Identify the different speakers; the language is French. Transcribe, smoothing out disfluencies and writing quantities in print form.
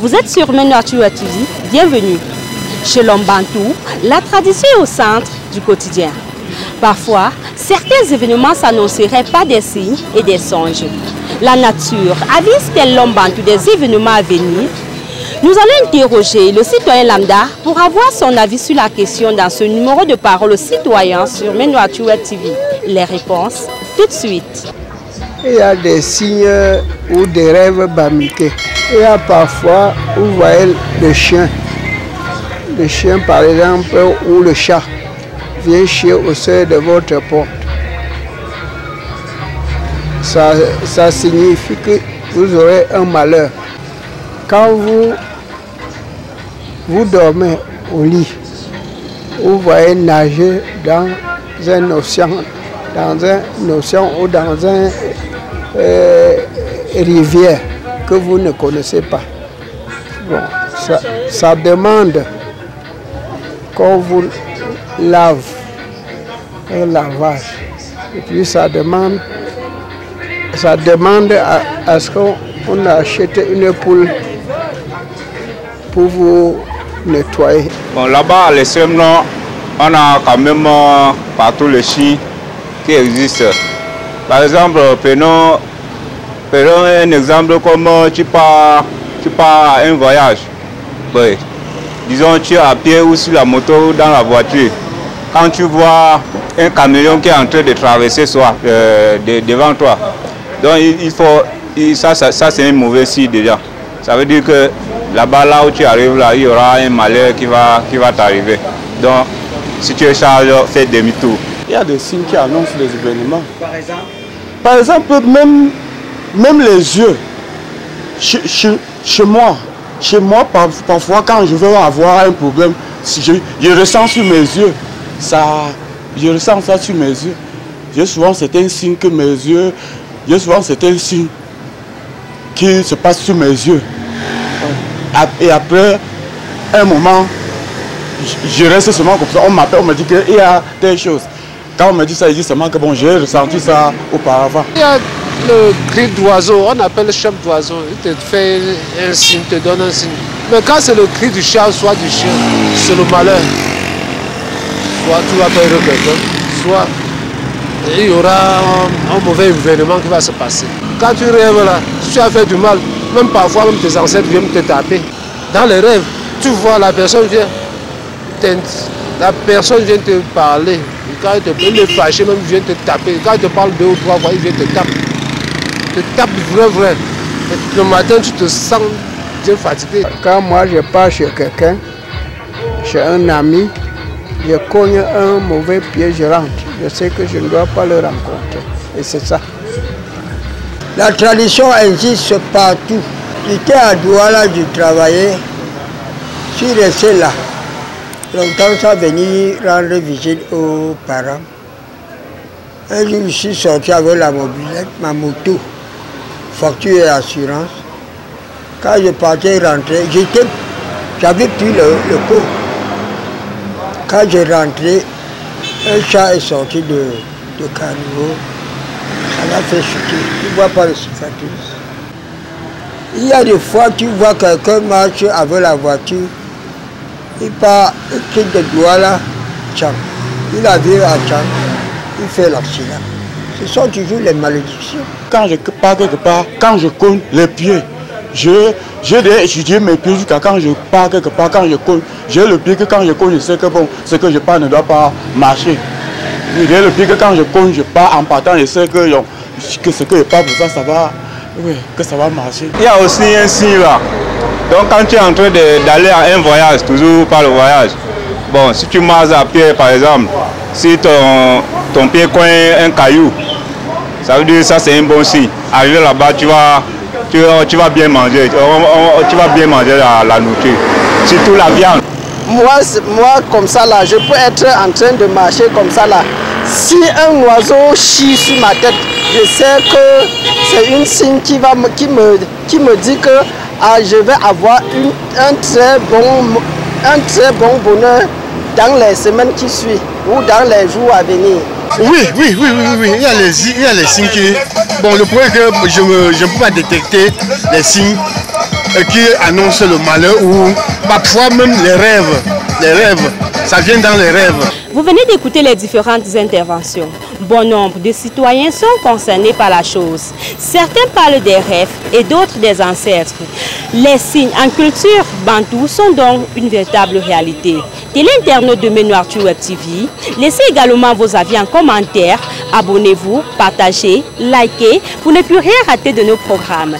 Speaker 1: Vous êtes sur Ménoatua TV, bienvenue. Chez l'homme bantou, la tradition est au centre du quotidien. Parfois, certains événements s'annonceraient par des signes et des songes. La nature avise-t-elle l'homme bantou des événements à venir? Nous allons interroger le citoyen lambda pour avoir son avis sur la question dans ce numéro de parole aux citoyens sur Ménoatua TV. Les réponses tout de suite.
Speaker 2: Il y a des signes ou des rêves bamiqués. Il y a parfois, vous voyez le chien par exemple, ou le chat vient chier au seuil de votre porte. Ça signifie que vous aurez un malheur. Quand vous dormez au lit, vous voyez nager dans un océan, ou dans une rivière que vous ne connaissez pas. Bon, ça demande qu'on vous lave un lavage. Et puis ça demande à ce qu'on achète une poule pour vous nettoyer.
Speaker 3: Bon, là-bas, à l'extrême nord, on a quand même partout les chiens qui existent. Par exemple, prenons un exemple comme tu pars à un voyage. Oui. Disons, tu es à pied ou sur la moto ou dans la voiture. Quand tu vois un camion qui est en train de traverser devant toi, donc ça c'est un mauvais signe déjà. Ça veut dire que là-bas, là où tu arrives, là, il y aura un malheur qui va t'arriver. Donc, si tu es chargé, fais demi-tour.
Speaker 4: Il y a des signes qui annoncent les événements. Par exemple, même les yeux. Chez moi, parfois, quand je veux avoir un problème, je ressens sur mes yeux. Je ressens ça sur mes yeux. J'ai souvent certains signes que mes yeux, qui se passent sur mes yeux. Et après un moment, je reste seulement comme ça. On m'appelle, on me dit qu'il y a telle chose. Quand on me dit ça, je dis seulement que bon, j'ai ressenti ça auparavant.
Speaker 5: Il y a le cri d'oiseau, on appelle le chef d'oiseau. Il te fait un signe, te donne un signe. Mais quand c'est le cri du chat, soit du chien, c'est le malheur. Soit tu vas perdre quelqu'un, soit il y aura un mauvais événement qui va se passer. Quand tu rêves là, si tu as fait du mal, même parfois même tes ancêtres viennent te taper. Dans les rêves, tu vois la personne vient te parler. Quand il est fâché, même il vient te taper. Quand il te parle 2 ou 3 fois, il vient te taper. Il te tape vrai. Et le matin, tu te sens bien fatigué.
Speaker 2: Quand moi je pars chez quelqu'un, chez un ami, je cogne un mauvais pied, je rentre. Je sais que je ne dois pas le rencontrer. Et c'est ça. La tradition existe partout. J'étais à Douala, je travaillais. Je suis resté là. Longtemps, ça venir rendre visite aux parents. Un jour, je suis sorti avec la mobilette, ma moto, facture et assurance. Quand je partais rentrer, j'avais pris le pot. Quand je rentrais, un chat est sorti de caniveau. Ça l'a fait chuter. Tu ne vois pas le cicatrice. Il y a des fois, tu vois quelqu'un marche avec la voiture. Il part, il quitte de Douala, Tchang. Il arrive à Tchang, il fait l'accident. Ce sont toujours les malédictions.
Speaker 4: Quand je pars quelque part, quand je cogne les pieds, j'ai étudié mes pieds jusqu'à quand je pars quelque part, quand je cogne. J'ai le pied que quand je cogne, je sais que bon, ce que je pars ne doit pas marcher. J'ai le pied que quand je cogne, je pars en partant, je sais que ce que je pars pour ça, ça va, oui, que ça va marcher.
Speaker 3: Il y a aussi un signe là. Donc quand tu es en train d'aller à un voyage, toujours par le voyage, bon, si tu marches à pied par exemple, si ton pied cogne un caillou, ça veut dire que ça c'est un bon signe. Arrivé là-bas, tu vas bien manger, tu vas bien manger la nourriture, surtout la viande.
Speaker 6: Moi comme ça là, je peux être en train de marcher comme ça là. Si un oiseau chie sur ma tête, je sais que c'est une signe qui me dit que je vais avoir un très bon bonheur dans les semaines qui suivent ou dans les jours à venir.
Speaker 7: Oui. Il y a les signes qui... Bon, le problème est que je ne peux pas détecter les signes qui annonce le malheur ou parfois même les rêves, ça vient dans les rêves.
Speaker 1: Vous venez d'écouter les différentes interventions. Bon nombre de citoyens sont concernés par la chose. Certains parlent des rêves et d'autres des ancêtres. Les signes en culture bantou sont donc une véritable réalité. Télé internaute de Ménoirtu Web TV, laissez également vos avis en commentaire, abonnez-vous, partagez, likez pour ne plus rien rater de nos programmes.